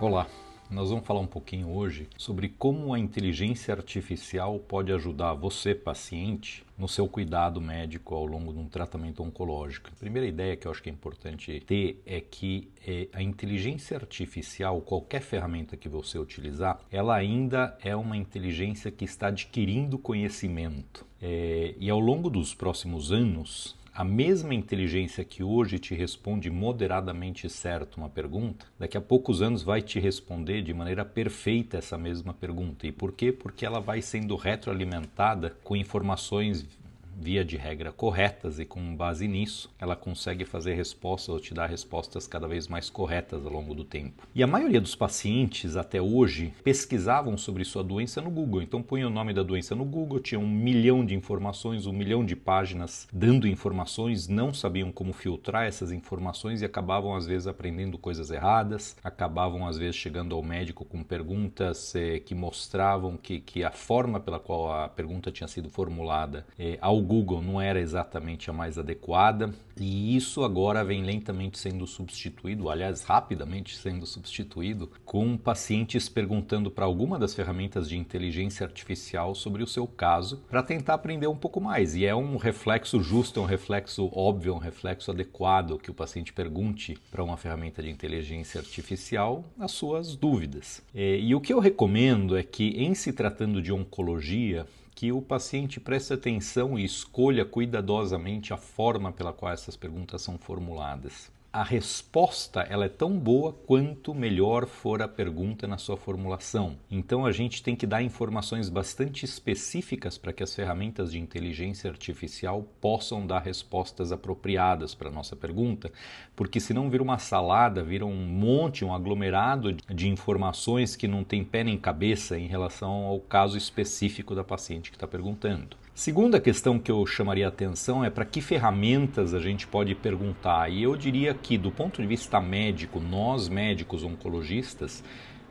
Olá, nós vamos falar um pouquinho hoje sobre como a inteligência artificial pode ajudar você, paciente, no seu cuidado médico ao longo de um tratamento oncológico. A primeira ideia que eu acho que é importante ter é que a inteligência artificial, qualquer ferramenta que você utilizar, ela ainda é uma inteligência que está adquirindo conhecimento. E ao longo dos próximos anos, a mesma inteligência que hoje te responde moderadamente certo uma pergunta, daqui a poucos anos vai te responder de maneira perfeita essa mesma pergunta. E por quê? Porque ela vai sendo retroalimentada com informações via de regra corretas e com base nisso ela consegue fazer respostas ou te dar respostas cada vez mais corretas ao longo do tempo. E a maioria dos pacientes até hoje pesquisavam sobre sua doença no Google, então punha o nome da doença no Google, tinha 1 milhão de informações, 1 milhão de páginas dando informações, não sabiam como filtrar essas informações e acabavam às vezes aprendendo coisas erradas, acabavam às vezes chegando ao médico com perguntas que mostravam que a forma pela qual a pergunta tinha sido formulada ao Google não era exatamente a mais adequada, e isso agora vem lentamente sendo substituído, aliás, rapidamente sendo substituído, com pacientes perguntando para alguma das ferramentas de inteligência artificial sobre o seu caso, para tentar aprender um pouco mais. E é um reflexo justo, é um reflexo óbvio, é um reflexo adequado que o paciente pergunte para uma ferramenta de inteligência artificial as suas dúvidas. E o que eu recomendo é que, em se tratando de oncologia, que o paciente preste atenção e escolha cuidadosamente a forma pela qual essas perguntas são formuladas. A resposta ela é tão boa quanto melhor for a pergunta na sua formulação. Então a gente tem que dar informações bastante específicas para que as ferramentas de inteligência artificial possam dar respostas apropriadas para a nossa pergunta, porque senão vira uma salada, vira um monte, um aglomerado de informações que não tem pé nem cabeça em relação ao caso específico da paciente que está perguntando. Segunda questão que eu chamaria a atenção é para que ferramentas a gente pode perguntar. E eu diria que, do ponto de vista médico, nós médicos oncologistas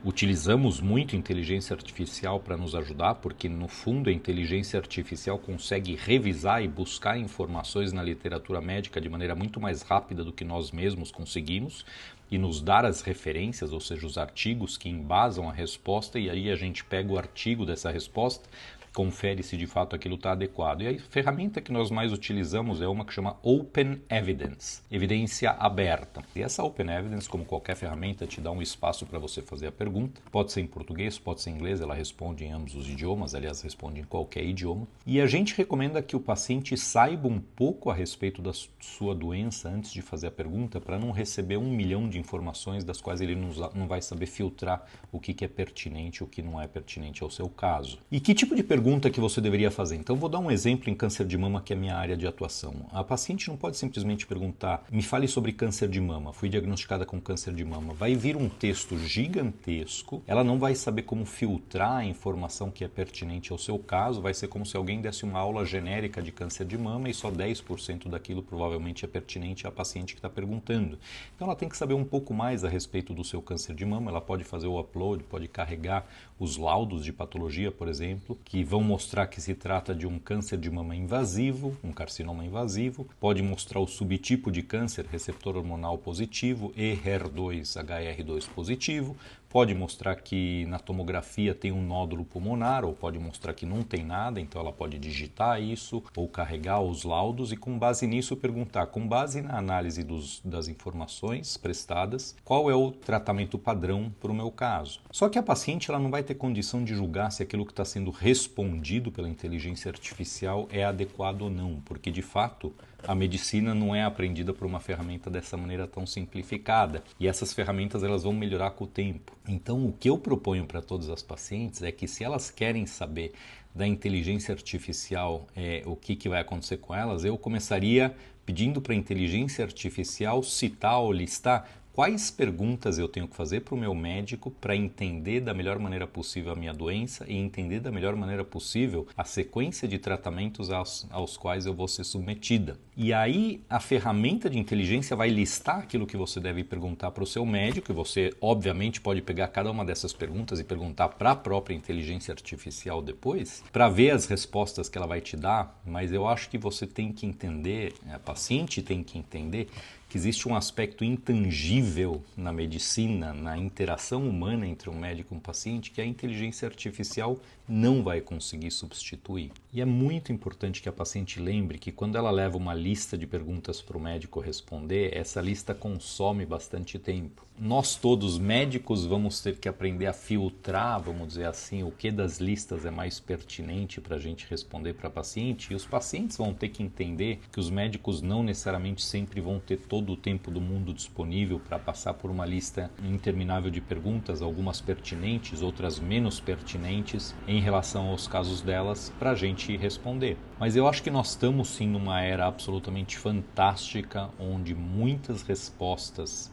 utilizamos muito inteligência artificial para nos ajudar, porque no fundo a inteligência artificial consegue revisar e buscar informações na literatura médica de maneira muito mais rápida do que nós mesmos conseguimos e nos dar as referências, ou seja, os artigos que embasam a resposta, e aí a gente pega o artigo dessa resposta, confere se de fato aquilo está adequado. E a ferramenta que nós mais utilizamos é uma que chama Open Evidence, evidência aberta. E essa Open Evidence, como qualquer ferramenta, te dá um espaço para você fazer a pergunta. Pode ser em português, pode ser em inglês, ela responde em ambos os idiomas, aliás, responde em qualquer idioma. E a gente recomenda que o paciente saiba um pouco a respeito da sua doença antes de fazer a pergunta, para não receber 1 milhão de informações das quais ele não vai saber filtrar o que é pertinente e o que não é pertinente ao seu caso. E que tipo de pergunta que você deveria fazer? Então vou dar um exemplo em câncer de mama, que é a minha área de atuação. A paciente não pode simplesmente perguntar: me fale sobre câncer de mama, fui diagnosticada com câncer de mama. Vai vir um texto gigantesco, ela não vai saber como filtrar a informação que é pertinente ao seu caso, vai ser como se alguém desse uma aula genérica de câncer de mama e só 10% daquilo provavelmente é pertinente à paciente que está perguntando. Então ela tem que saber um pouco mais a respeito do seu câncer de mama, ela pode fazer o upload, pode carregar os laudos de patologia, por exemplo, que vão mostrar que se trata de um câncer de mama invasivo, um carcinoma invasivo, pode mostrar o subtipo de câncer, receptor hormonal positivo, ER2, HR2 positivo, pode mostrar que na tomografia tem um nódulo pulmonar, ou pode mostrar que não tem nada, então ela pode digitar isso ou carregar os laudos e com base nisso perguntar, com base na análise das informações prestadas, qual é o tratamento padrão para o meu caso. Só que a paciente ela não vai ter condição de julgar se aquilo que está sendo respondido pela inteligência artificial é adequado ou não, porque de fato a medicina não é aprendida por uma ferramenta dessa maneira tão simplificada, e essas ferramentas elas vão melhorar com o tempo. Então o que eu proponho para todas as pacientes é que, se elas querem saber da inteligência artificial o que vai acontecer com elas, eu começaria pedindo para a inteligência artificial citar ou listar quais perguntas eu tenho que fazer para o meu médico para entender da melhor maneira possível a minha doença e entender da melhor maneira possível a sequência de tratamentos aos quais eu vou ser submetida. E aí a ferramenta de inteligência vai listar aquilo que você deve perguntar para o seu médico, e você obviamente pode pegar cada uma dessas perguntas e perguntar para a própria inteligência artificial depois, para ver as respostas que ela vai te dar, mas eu acho que você tem que entender, a paciente tem que entender, que existe um aspecto intangível na medicina, na interação humana entre um médico e um paciente, que a inteligência artificial não vai conseguir substituir. E é muito importante que a paciente lembre que quando ela leva uma lista de perguntas para o médico responder, essa lista consome bastante tempo. Nós todos, médicos, vamos ter que aprender a filtrar, vamos dizer assim, o que das listas é mais pertinente para a gente responder para a paciente, e os pacientes vão ter que entender que os médicos não necessariamente sempre vão ter todo o tempo do mundo disponível para passar por uma lista interminável de perguntas, algumas pertinentes, outras menos pertinentes em relação aos casos delas, para a gente responder. Mas eu acho que nós estamos sim numa era absolutamente fantástica, onde muitas respostas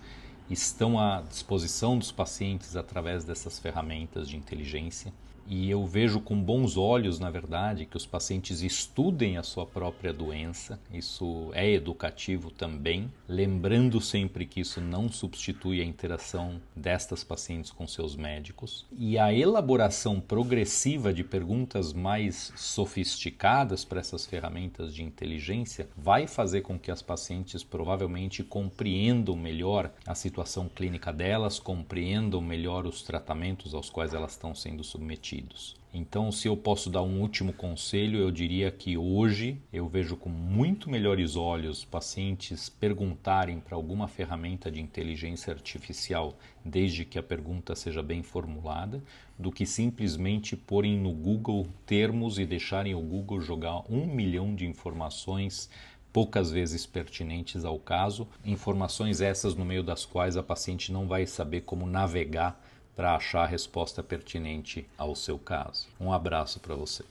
estão à disposição dos pacientes através dessas ferramentas de inteligência. E eu vejo com bons olhos, na verdade, que os pacientes estudem a sua própria doença. Isso é educativo também, lembrando sempre que isso não substitui a interação destas pacientes com seus médicos. E a elaboração progressiva de perguntas mais sofisticadas para essas ferramentas de inteligência vai fazer com que as pacientes provavelmente compreendam melhor a situação clínica delas, compreendam melhor os tratamentos aos quais elas estão sendo submetidas. Então, se eu posso dar um último conselho, eu diria que hoje eu vejo com muito melhores olhos pacientes perguntarem para alguma ferramenta de inteligência artificial, desde que a pergunta seja bem formulada, do que simplesmente porem no Google termos e deixarem o Google jogar 1 milhão de informações poucas vezes pertinentes ao caso, informações essas no meio das quais a paciente não vai saber como navegar para achar a resposta pertinente ao seu caso. Um abraço para vocês.